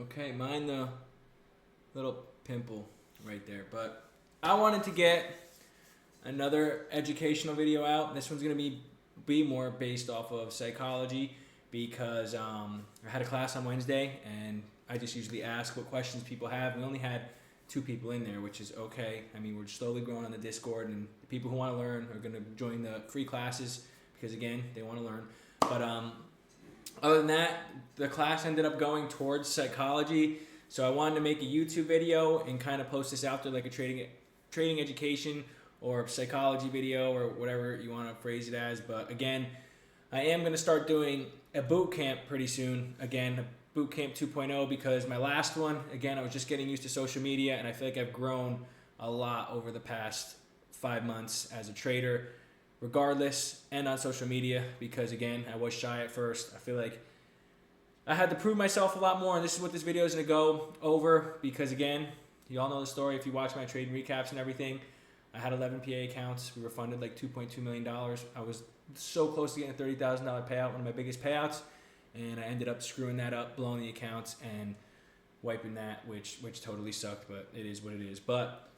Okay, mine the little pimple right there. But I wanted to get another educational video out. This one's gonna be more based off of psychology because I had a class on Wednesday and I just usually ask what questions people have. We only had 2 people in there, which is okay. I mean, we're slowly growing on the Discord, and the people who want to learn are going to join the free classes because, again, they want to learn. But other than that, the class ended up going towards psychology. So I wanted to make a YouTube video and kind of post this out there like a trading education or psychology video or whatever you want to phrase it as. But again, I am going to start doing a boot camp pretty soon. Again, Boot Camp 2.0, because my last one, again, I was just getting used to social media, and I feel like I've grown a lot over the past 5 months as a trader, regardless, and on social media, because again, I was shy at first. I feel like I had to prove myself a lot more, and this is what this video is going to go over, because again, you all know the story if you watch my trading recaps and everything. I had 11 PA accounts. We were funded like $2.2 million. I was so close to getting a $30,000 payout, one of my biggest payouts. And I ended up screwing that up, blowing the accounts, and wiping that, which totally sucked, but it is what it is. But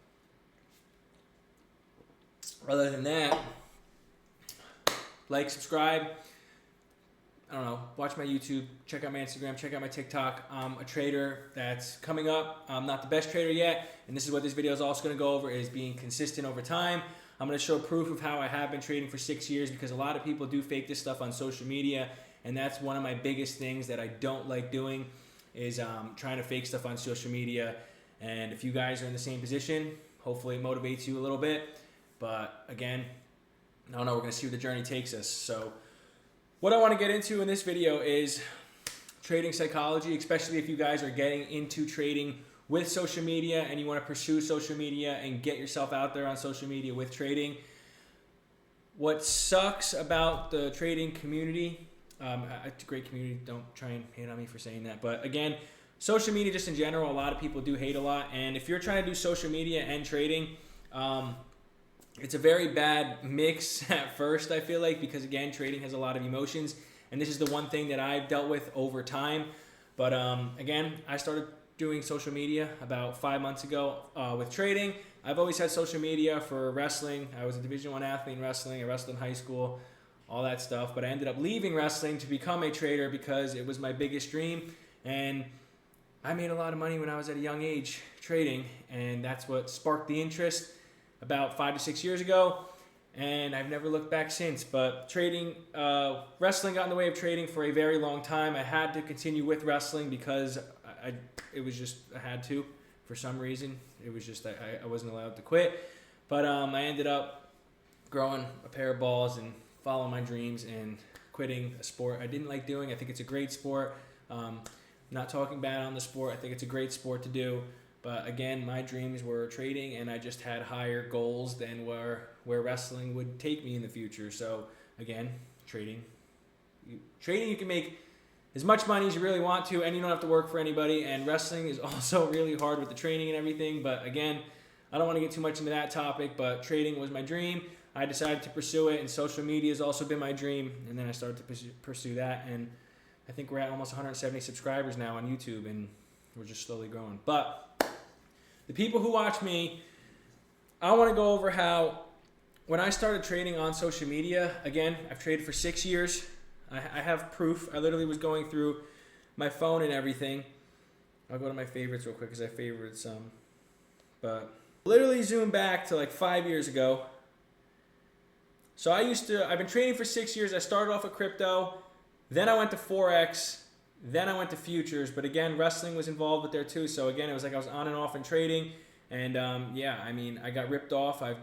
other than that, like, subscribe, I don't know, watch my YouTube, check out my Instagram, check out my TikTok. I'm a trader that's coming up. I'm not the best trader yet, and this is what this video is also going to go over, is being consistent over time. I'm going to show proof of how I have been trading for 6 years, because a lot of people do fake this stuff on social media. And that's one of my biggest things that I don't like doing, is trying to fake stuff on social media. And if you guys are in the same position, hopefully it motivates you a little bit. But again, I don't know, we're going to see where the journey takes us. So what I want to get into in this video is trading psychology, especially if you guys are getting into trading with social media and you want to pursue social media and get yourself out there on social media with trading. What sucks about the trading community, it's a great community, don't try and hate on me for saying that, but again, social media just in general, a lot of people do hate a lot, and if you're trying to do social media and trading, it's a very bad mix at first, I feel like, because again, trading has a lot of emotions, and this is the one thing that I've dealt with over time. But again, I started doing social media about 5 months ago with trading. I've always had social media for wrestling. I was a Division I athlete in wrestling. I wrestled in high school, all that stuff, but I ended up leaving wrestling to become a trader because it was my biggest dream, and I made a lot of money when I was at a young age trading, and that's what sparked the interest about 5 to 6 years ago, and I've never looked back since. But trading, wrestling got in the way of trading for a very long time. I had to continue with wrestling because it was just, I had to, for some reason. It was just, I wasn't allowed to quit, but I ended up growing a pair of balls and following my dreams and quitting a sport I didn't like doing. I think it's a great sport. Not talking bad on the sport. I think it's a great sport to do. But again, my dreams were trading, and I just had higher goals than where wrestling would take me in the future. So again, trading you can make as much money as you really want to, and you don't have to work for anybody. And wrestling is also really hard with the training and everything. But again, I don't want to get too much into that topic, but trading was my dream. I decided to pursue it, and social media has also been my dream, and then I started to pursue that, and I think we're at almost 170 subscribers now on YouTube, and we're just slowly growing. But the people who watch me, I want to go over how when I started trading on social media, again, I've traded for 6 years. I have proof. I literally was going through my phone and everything. I'll go to my favorites real quick because I favorited some. But literally zoom back to like 5 years ago. So I've been trading for 6 years. I started off with crypto, then I went to Forex, then I went to futures, but again, wrestling was involved with there too. So again, it was like I was on and off in trading, and yeah, I mean, I got ripped off. I've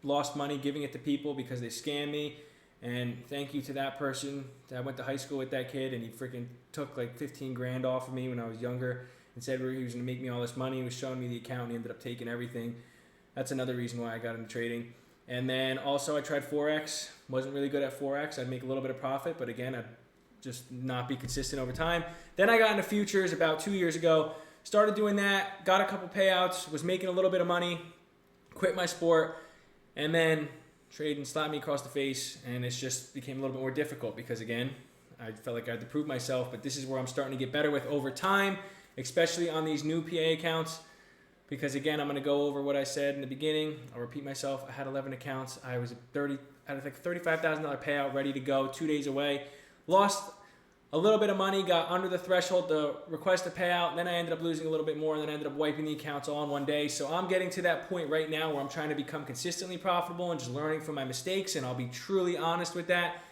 lost money giving it to people because they scammed me, and thank you to that person. I went to high school with that kid, and he freaking took like 15 grand off of me when I was younger and said he was going to make me all this money. He was showing me the account, and he ended up taking everything. That's another reason why I got into trading. And then also I tried Forex. Wasn't really good at Forex. I'd make a little bit of profit, but again, I'd just not be consistent over time. Then I got into futures about 2 years ago. Started doing that, got a couple payouts, was making a little bit of money, quit my sport, and then trading slapped me across the face, and it just became a little bit more difficult because, again, I felt like I had to prove myself, but this is where I'm starting to get better with over time, especially on these new PA accounts. Because again, I'm going to go over what I said in the beginning. I'll repeat myself. I had 11 accounts. I was out of like $35,000 payout, ready to go, 2 days away. Lost a little bit of money, got under the threshold to request a payout. Then I ended up losing a little bit more, and then I ended up wiping the accounts all in one day. So I'm getting to that point right now where I'm trying to become consistently profitable and just learning from my mistakes. And I'll be truly honest with that.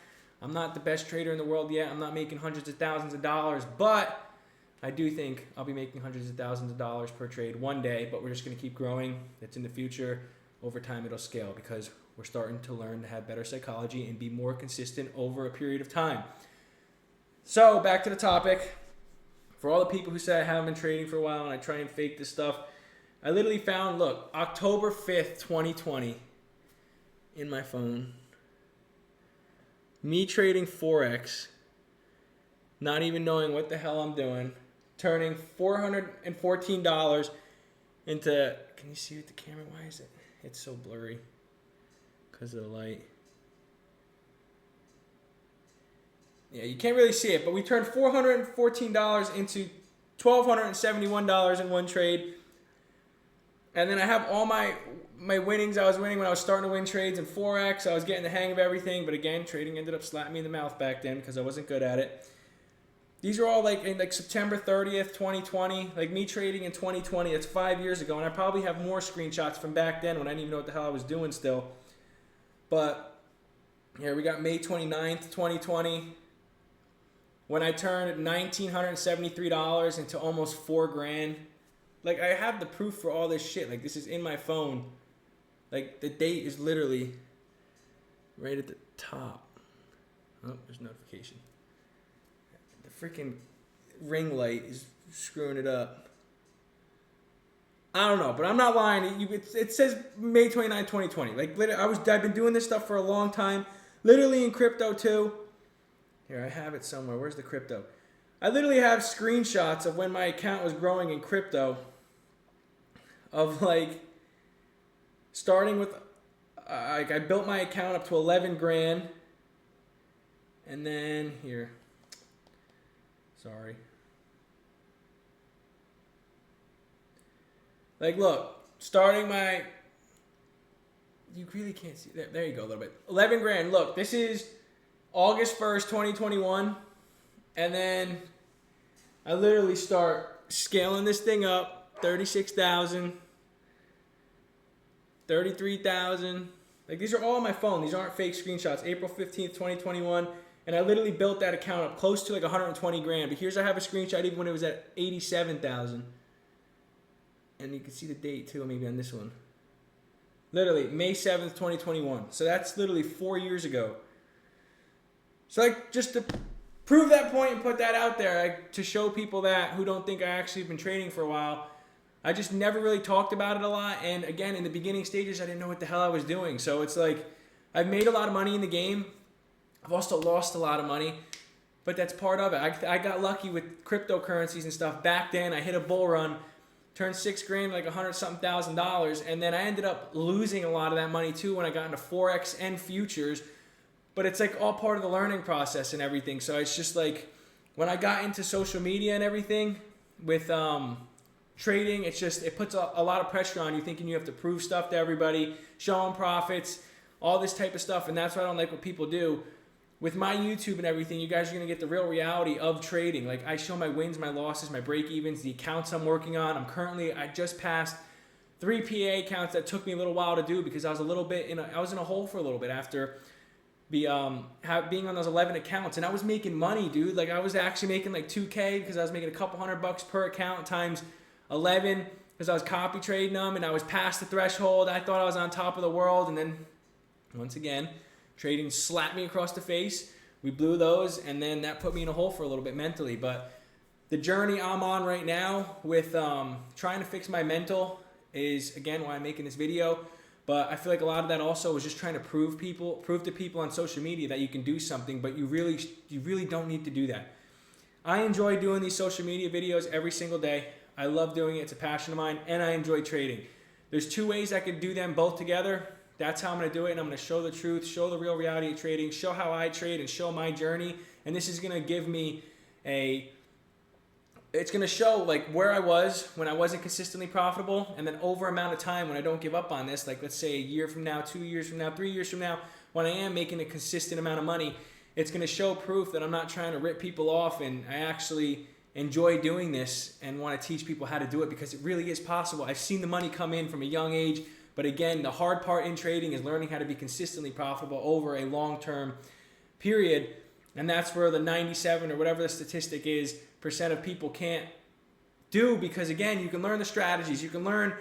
I'm not the best trader in the world yet. I'm not making hundreds of thousands of dollars, but I do think I'll be making hundreds of thousands of dollars per trade one day, but we're just going to keep growing. It's in the future. Over time, it'll scale because we're starting to learn to have better psychology and be more consistent over a period of time. So back to the topic. For all the people who say I haven't been trading for a while and I try and fake this stuff, I literally found, look, October 5th, 2020 in my phone. Me trading Forex, not even knowing what the hell I'm doing, turning $414 into, can you see with the camera? Why is it? It's so blurry because of the light. Yeah, you can't really see it, but we turned $414 into $1,271 in one trade. And then I have all my winnings I was winning when I was starting to win trades in Forex. I was getting the hang of everything, but again, trading ended up slapping me in the mouth back then because I wasn't good at it. These are all like in like September 30th, 2020. Like me trading in 2020, that's 5 years ago, and I probably have more screenshots from back then when I didn't even know what the hell I was doing still. But here we got May 29th, 2020. When I turned $1,973 into almost $4,000. Like, I have the proof for all this shit. Like, this is in my phone. Like, the date is literally right at the top. Oh, there's notification. The freaking ring light is screwing it up. I don't know, but I'm not lying. It says May 29, 2020. Like, I've been doing this stuff for a long time. Literally in crypto, too. Here, I have it somewhere. Where's the crypto? I literally have screenshots of when my account was growing in crypto. Of like, starting with, I built my account up to 11 grand. And then, here. Sorry. Like, look, starting my, you really can't see, there you go a little bit. 11 grand, look, this is August 1st, 2021. And then I literally start scaling this thing up. 36,000, 33,000. Like, these are all on my phone. These aren't fake screenshots. April 15th, 2021. And I literally built that account up close to like 120 grand. But here's, I have a screenshot even when it was at 87,000. And you can see the date too, maybe on this one. Literally, May 7th, 2021. So that's literally 4 years ago. So like, just to prove that point and put that out there, to show people that who don't think I actually been trading for a while. I just never really talked about it a lot. And again, in the beginning stages, I didn't know what the hell I was doing. So it's like, I've made a lot of money in the game. I've also lost a lot of money, but that's part of it. I got lucky with cryptocurrencies and stuff. Back then, I hit a bull run, turned $6,000, like $100-something thousand. And then I ended up losing a lot of that money too when I got into Forex and futures. But it's like all part of the learning process and everything. So it's just like, when I got into social media and everything with, trading, it's just, it puts a lot of pressure on you, thinking you have to prove stuff to everybody, show them profits, all this type of stuff. And that's why I don't like what people do. With my YouTube and everything, you guys are going to get the real reality of trading. Like, I show my wins, my losses, my break-evens, the accounts I'm working on. I just passed 3 PA accounts that took me a little while to do because I was I was in a hole for a little bit after being on those 11 accounts. And I was making money, dude. Like, I was actually making like $2K because I was making a couple $100 per account times 11 because I was copy trading them and I was past the threshold. I thought I was on top of the world, and then once again, trading slapped me across the face. We blew those, and then that put me in a hole for a little bit mentally. But the journey I'm on right now with trying to fix my mental is, again, why I'm making this video. But I feel like a lot of that also is just trying to prove to people on social media that you can do something, but you really don't need to do that. I enjoy doing these social media videos every single day. I love doing it. It's a passion of mine, and I enjoy trading. There's 2 ways I could do them both together. That's how I'm going to do it, and I'm going to show the truth, show the real reality of trading, show how I trade, and show my journey. And this is going to give me a it's going to show like where I was when I wasn't consistently profitable, and then over amount of time when I don't give up on this, like let's say a year from now, 2 years from now, 3 years from now, when I am making a consistent amount of money, it's going to show proof that I'm not trying to rip people off, and I actually enjoy doing this and want to teach people how to do it, because it really is possible. I've seen the money come in from a young age, but again, the hard part in trading is learning how to be consistently profitable over a long-term period, and that's where the 97 or whatever the statistic is percent of people can't do, because again, you can learn the strategies, you can learn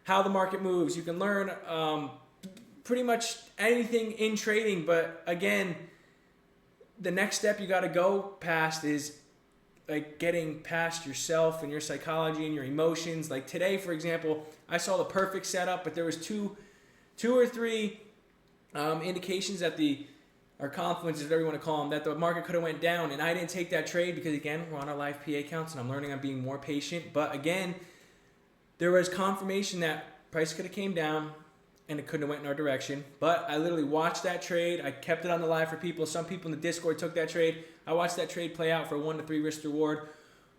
how the market moves, you can learn pretty much anything in trading, but again, the next step you got to go past is like getting past yourself and your psychology and your emotions. Like today, for example, I saw the perfect setup, but there was two or three indications that or confluences, whatever you want to call them, that the market could have went down, and I didn't take that trade because again, we're on our live PA accounts and I'm learning on being more patient. But again, there was confirmation that price could have came down and it couldn't have went in our direction. But I literally watched that trade. I kept it on the live for people. Some people in the Discord took that trade. I watched that trade play out for a 1 to 3 risk reward.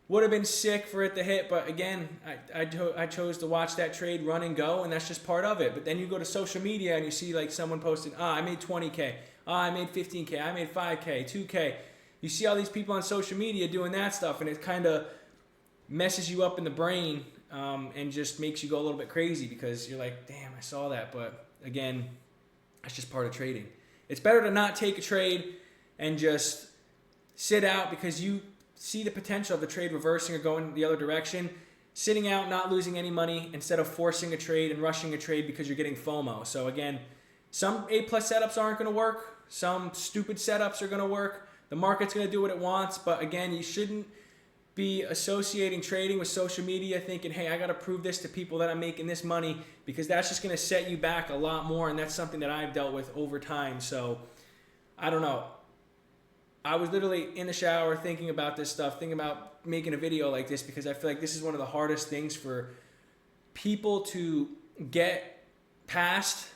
Would have been sick for it to hit, but again, I chose to watch that trade run and go, and that's just part of it. But then you go to social media and you see like someone posted, I made 20K, I made 15K, I made 5K, 2K. You see all these people on social media doing that stuff, and it kind of messes you up in the brain and just makes you go a little bit crazy, because you're like, damn, I saw that. But again, that's just part of trading. It's better to not take a trade and just sit out because you see the potential of the trade reversing or going the other direction. Sitting out, not losing any money, instead of forcing a trade and rushing a trade because you're getting FOMO. So again, some A+ setups aren't going to work. Some stupid setups are going to work. The market's going to do what it wants. But again, you shouldn't be associating trading with social media thinking, hey, I got to prove this to people that I'm making this money, because that's just going to set you back a lot more. And that's something that I've dealt with over time. So I don't know. I was literally in the shower thinking about this stuff, thinking about making a video like this, because I feel like this is one of the hardest things for people to get past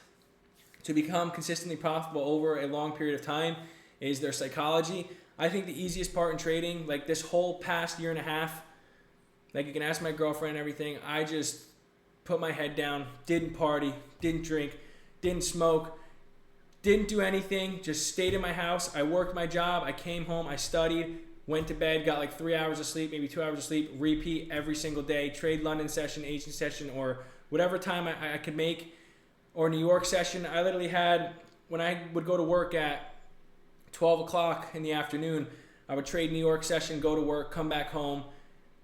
to become consistently profitable over a long period of time, is their psychology. I think the easiest part in trading, like this whole past year and a half, like you can ask my girlfriend and everything, I just put my head down, didn't party, didn't drink, didn't smoke, didn't do anything, just stayed in my house. I worked my job, I came home, I studied, went to bed, got like 3 hours of sleep, maybe 2 hours of sleep, repeat every single day, trade London session, Asian session, or whatever time I could make, or New York session. I literally had, when I would go to work at 12 o'clock in the afternoon, I would trade New York session, go to work, come back home,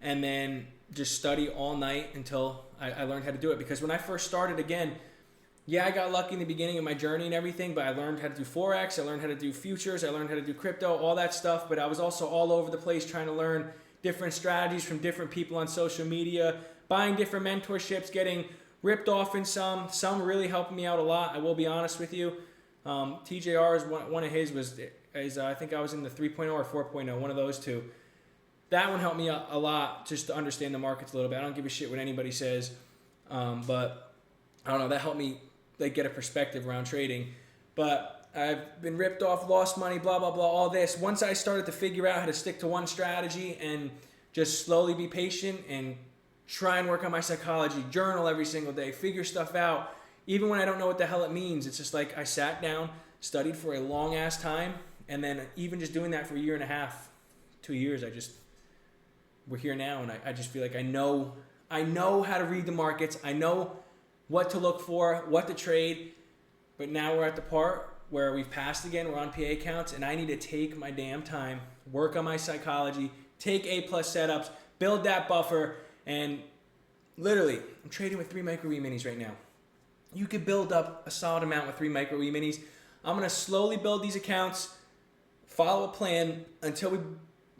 and then just study all night until I learned how to do it. Because when I first started, again, yeah, I got lucky in the beginning of my journey and everything, but I learned how to do Forex, I learned how to do futures, I learned how to do crypto, all that stuff, but I was also all over the place trying to learn different strategies from different people on social media, buying different mentorships, getting ripped off in some really helped me out a lot, I will be honest with you. TJR is one of his I think I was in the 3.0 or 4.0, one of those two. That one helped me a lot just to understand the markets a little bit. I don't give a shit what anybody says, but I don't know, that helped me like get a perspective around trading. But I've been ripped off, lost money, blah, blah, blah, all this. Once I started to figure out how to stick to one strategy and just slowly be patient and try and work on my psychology, journal every single day, figure stuff out, even when I don't know what the hell it means, it's just like I sat down, studied for a long ass time, and then even just doing that for a year and a half, 2 years, we're here now, and I just feel like I know how to read the markets, I know what to look for, what to trade, but now we're at the part where we've passed again, we're on PA accounts, and I need to take my damn time, work on my psychology, take A+ setups, build that buffer, and literally, I'm trading with 3 micro E-minis right now. You could build up a solid amount with 3 micro E-minis. I'm going to slowly build these accounts, follow a plan until we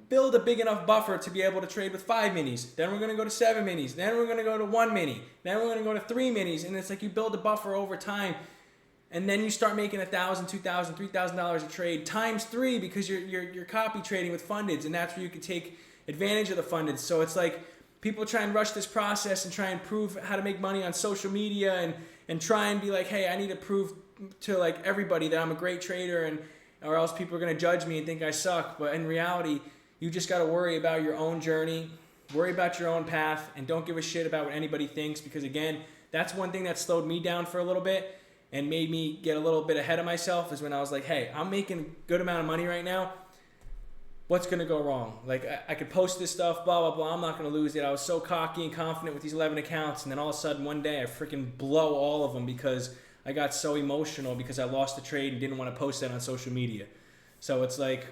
build a big enough buffer to be able to trade with 5 minis. Then we're going to go to 7 minis. Then we're going to go to 1 mini. Then we're going to go to 3 minis. And it's like you build a buffer over time. And then you start making $1,000, $2,000, $3,000 a trade times 3 because you're copy trading with fundeds. And that's where you can take advantage of the fundeds. So it's like people try and rush this process and try and prove how to make money on social media and try and be like, hey, I need to prove to like everybody that I'm a great trader, or else people are going to judge me and think I suck. But in reality, you just got to worry about your own journey, worry about your own path and don't give a shit about what anybody thinks, because again, that's one thing that slowed me down for a little bit and made me get a little bit ahead of myself, is when I was like, hey, I'm making a good amount of money right now. What's going to go wrong? Like, I could post this stuff, blah, blah, blah. I'm not going to lose it. I was so cocky and confident with these 11 accounts. And then all of a sudden, one day, I freaking blow all of them because I got so emotional because I lost the trade and didn't want to post that on social media. So it's like,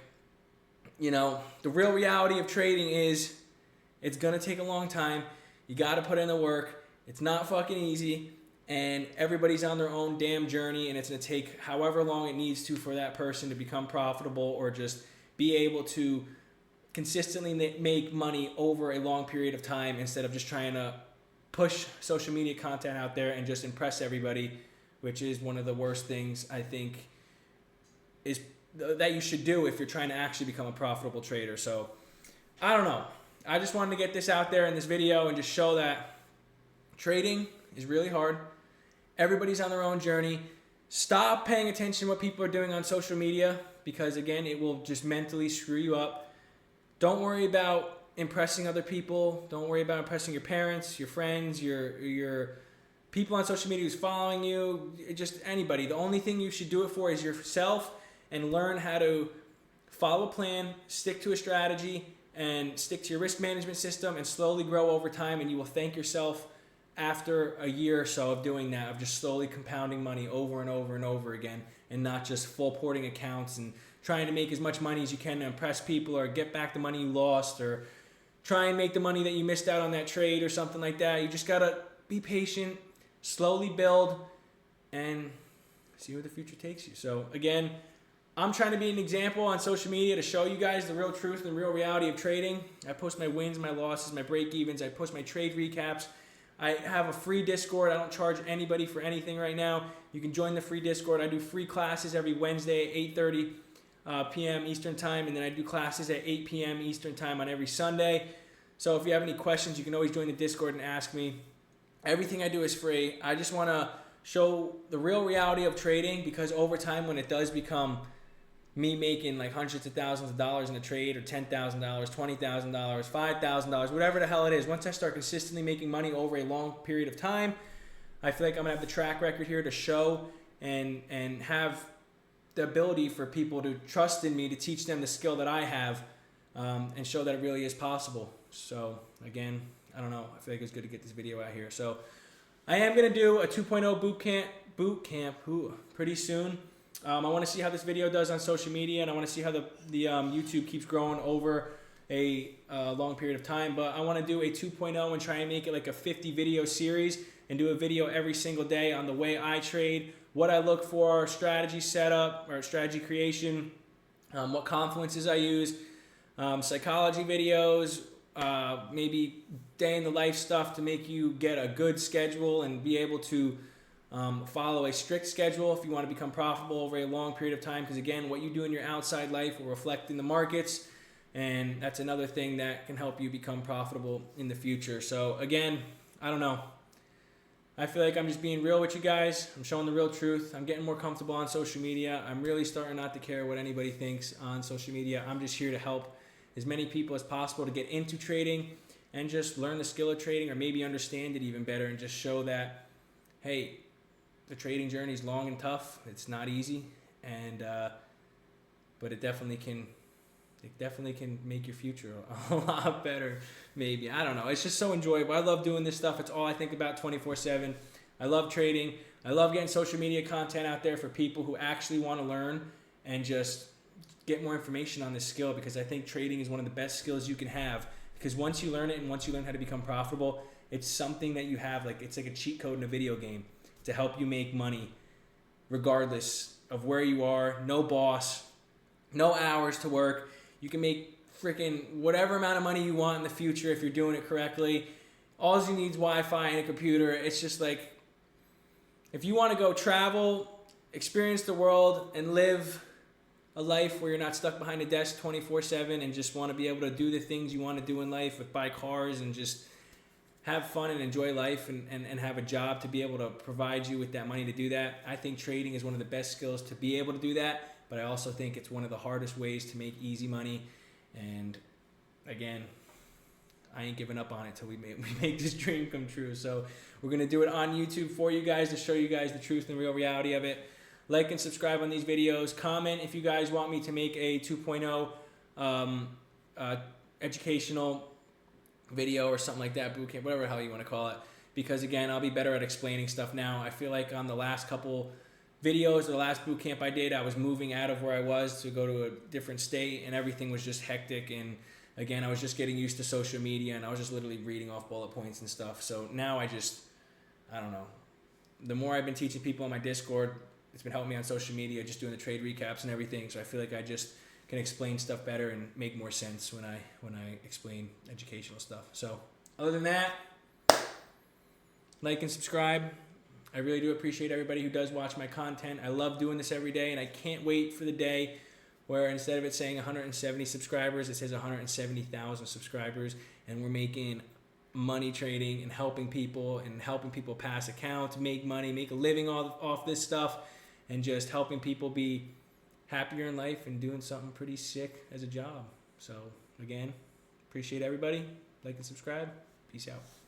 you know, the real reality of trading is it's going to take a long time. You got to put in the work. It's not fucking easy. And everybody's on their own damn journey. And it's going to take however long it needs to for that person to become profitable or just be able to consistently make money over a long period of time, instead of just trying to push social media content out there and just impress everybody, which is one of the worst things I think is that you should do if you're trying to actually become a profitable trader. So I don't know. I just wanted to get this out there in this video and just show that trading is really hard. Everybody's on their own journey. Stop paying attention to what people are doing on social media, because again, it will just mentally screw you up. Don't worry about impressing other people. Don't worry about impressing your parents, your friends, your people on social media who's following you, just anybody. The only thing you should do it for is yourself, and learn how to follow a plan, stick to a strategy, and stick to your risk management system, and slowly grow over time, and you will thank yourself after a year or so of doing that, of just slowly compounding money over and over and over again, and not just full porting accounts and trying to make as much money as you can to impress people or get back the money you lost or try and make the money that you missed out on that trade or something like that. You just got to be patient, slowly build, and see where the future takes you. So again, I'm trying to be an example on social media to show you guys the real truth and the real reality of trading. I post my wins, my losses, my break-evens. I post my trade recaps. I have a free Discord. I don't charge anybody for anything right now. You can join the free Discord. I do free classes every Wednesday at 8:30 p.m. Eastern Time, and then I do classes at 8 p.m. Eastern Time on every Sunday. So if you have any questions, you can always join the Discord and ask me. Everything I do is free. I just want to show the real reality of trading, because over time, when it does become me making like hundreds of thousands of dollars in a trade, or $10,000, $20,000, $5,000, whatever the hell it is, once I start consistently making money over a long period of time, I feel like I'm gonna have the track record here to show and have the ability for people to trust in me to teach them the skill that I have, and show that it really is possible. So again, I don't know, I feel like it's good to get this video out here. So I am gonna do a 2.0 boot camp pretty soon. I want to see how this video does on social media, and I want to see how the YouTube keeps growing over a long period of time. But I want to do a 2.0 and try and make it like a 50 video series, and do a video every single day on the way I trade, what I look for, strategy setup or strategy creation, what confluences I use, psychology videos, maybe day in the life stuff to make you get a good schedule and be able to follow a strict schedule if you want to become profitable over a long period of time. Because again, what you do in your outside life will reflect in the markets, and that's another thing that can help you become profitable in the future. So again, I don't know. I feel like I'm just being real with you guys. I'm showing the real truth. I'm getting more comfortable on social media. I'm really starting not to care what anybody thinks on social media. I'm just here to help as many people as possible to get into trading and just learn the skill of trading, or maybe understand it even better, and just show that, hey, the trading journey is long and tough. It's not easy, and but it definitely can make your future a lot better. Maybe, I don't know. It's just so enjoyable. I love doing this stuff. It's all I think about 24/7. I love trading. I love getting social media content out there for people who actually want to learn and just get more information on this skill, because I think trading is one of the best skills you can have. Because once you learn it, and once you learn how to become profitable, it's something that you have, like it's like a cheat code in a video game to help you make money regardless of where you are. No boss, no hours to work. You can make freaking whatever amount of money you want in the future if you're doing it correctly. All you need is Wi-Fi and a computer. It's just like, if you want to go travel, experience the world, and live a life where you're not stuck behind a desk 24/7, and just want to be able to do the things you want to do in life, with buy cars and just have fun and enjoy life, and have a job to be able to provide you with that money to do that. I think trading is one of the best skills to be able to do that, but I also think it's one of the hardest ways to make easy money. And again, I ain't giving up on it till we make this dream come true. So we're going to do it on YouTube for you guys to show you guys the truth and real reality of it. Like and subscribe on these videos. Comment if you guys want me to make a 2.0 educational video or something like that, bootcamp, whatever the hell you want to call it. Because again, I'll be better at explaining stuff now. I feel like on the last couple videos, the last boot camp I did, I was moving out of where I was to go to a different state, and everything was just hectic. And again, I was just getting used to social media, and I was just literally reading off bullet points and stuff. So now I don't know. The more I've been teaching people on my Discord, it's been helping me on social media, just doing the trade recaps and everything. So I feel like I just can explain stuff better and make more sense when I explain educational stuff. So other than that, like and subscribe. I really do appreciate everybody who does watch my content. I love doing this every day, and I can't wait for the day where instead of it saying 170 subscribers, it says 170,000 subscribers, and we're making money trading and helping people pass accounts, make money, make a living off this stuff, and just helping people be happier in life and doing something pretty sick as a job. So again, appreciate everybody. Like and subscribe. Peace out.